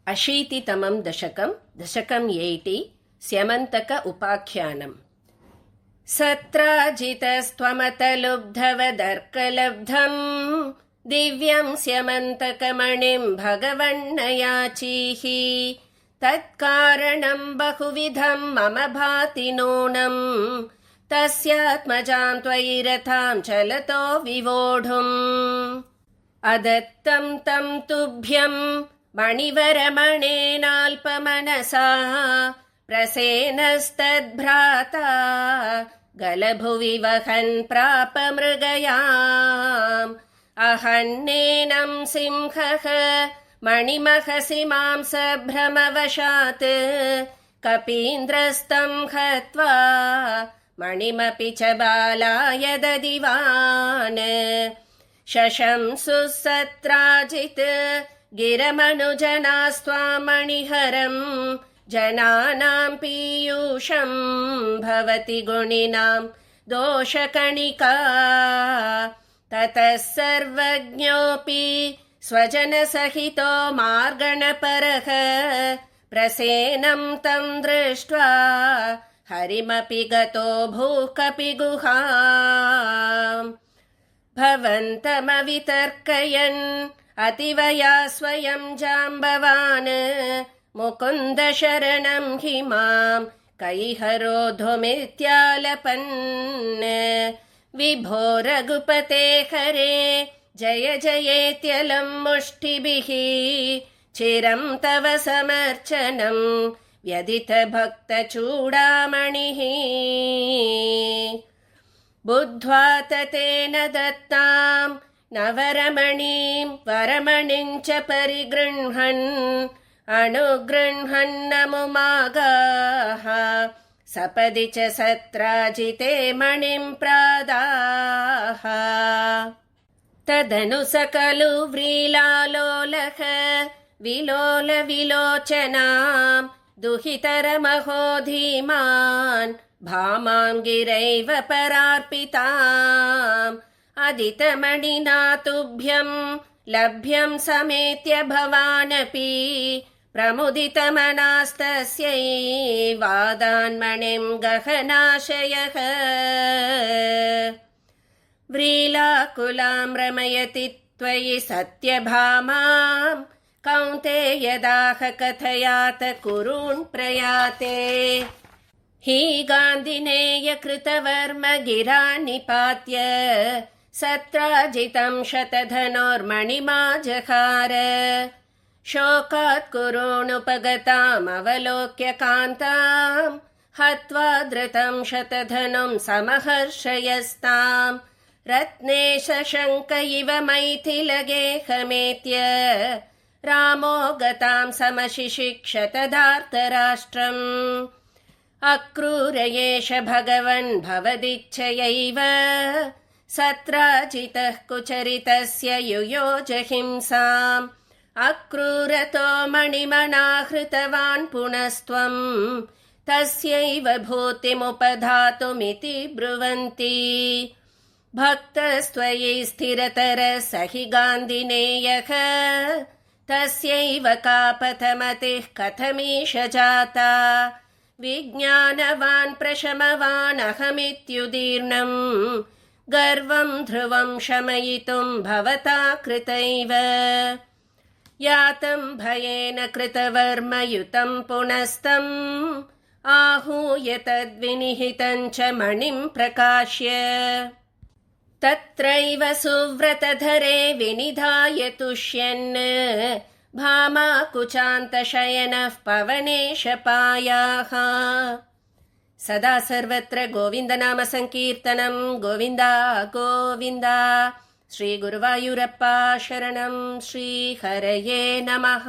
अशीतितमं दशकम् 80 स्यमन्तक उपाख्यानम्। सत्राजितस्त्वमतलुब्धवदर्कलब्धम् दिव्यं स्यमन्तकमणिं भगवन्नयाचीः। तत्कारणं बहुविधं मम भाति नूनम् तस्यात्मजां त्वयि रथां चलतो विवोढुम्। अदत्तं तं तुभ्यं मणिवरमणेनाल्पमनसा प्रसेनस्तद्भ्राता गलभुवि वहन् प्राप मृगयाम्। अहन्नेनं सिंहः मणिमहसि मांसभ्रमवशात् कपीन्द्रस्तं हत्वा मणिमपि च बालाय ददिवान्। शशंसुः सत्राजित् गिरमनुजनास्त्वां मणिहरं जनानां पीयूषं भवति गुणिनां दोषकणिका। ततः सर्वज्ञोऽपि स्वजनसहितो मार्गणपरः प्रसेनं तं दृष्ट्वा हरिमपि गतो भूकपिगुहाम्। भवन्तमवितर्कयन् अतिवया स्वयं जाम्बवान् मुकुन्दशरणं हि मां कैहरोधुमित्यालपन्। विभो रघुपते हरे जय जयेत्यलं मुष्टिभिः चिरं तव समर्चनं व्यदितभक्तचूडामणिः। बुद्ध्वा ततेन दत्तां नवरमणीं वरमणिं च परिगृह्णन् अनुगृह्णन्नमुमागाः सपदि च सत्राजिते मणिं प्रादाः। तदनु सकलु व्रीलालोलः विलोल विलोचनां दुहितरमहो धीमान् भामां गिरैव परार्पिताम्। अदितमणिना तुभ्यं लभ्यं समेत्य भवानपि प्रमुदितमनास्तस्यै वादान्मणिं गहनाशयः। व्रीलाकुलां रमयति त्वयि सत्यभामां कौन्तेयदाह कथयात कुरून् प्रयाते। हि गान्धिनेय कृतवर्म गिरा निपात्य सत्राजितं शतधनोर्मणिमाजहार। शोकात् कुरूनुपगतामवलोक्य कान्तां हत्वा धृतं शतधनुं समहर्षयस्ताम्। रत्नेश शङ्क इव मैथिलगेहमेत्य रामो गतां समशिशिक्षत धार्तराष्ट्रम्। अक्रूर एष भगवन् भवदिच्छयैव सत्राजितः कुचरितस्य युयोज हिंसाम्। अक्रूरतो मणिमनाहृतवान् पुनस्त्वं तस्यैव भूतिमुपधातुमिति ब्रुवन्ति। भक्तस्त्वयि स्थिरतरः स हि गान्धिनेयः तस्यैव का पथमतिः कथमीश जाता। विज्ञानवान् प्रशमवान् अहमित्युदीर्णम् गर्वं ध्रुवं शमयितुं भवता कृतैव। यातं भयेन कृतवर्मयुतं पुनस्तम् आहूय तद्विनिहितं च मणिं प्रकाश्य। तत्रैव सुव्रतधरे विनिधाय तुष्यन् भामाकुचान्तशयनः पवनेशपायाः। सदा सर्वत्र गोविन्दनाम संकीर्तनं गोविन्दा गोविन्दा। श्रीगुरुवायूरप्पा शरणं श्रीहरये नमः।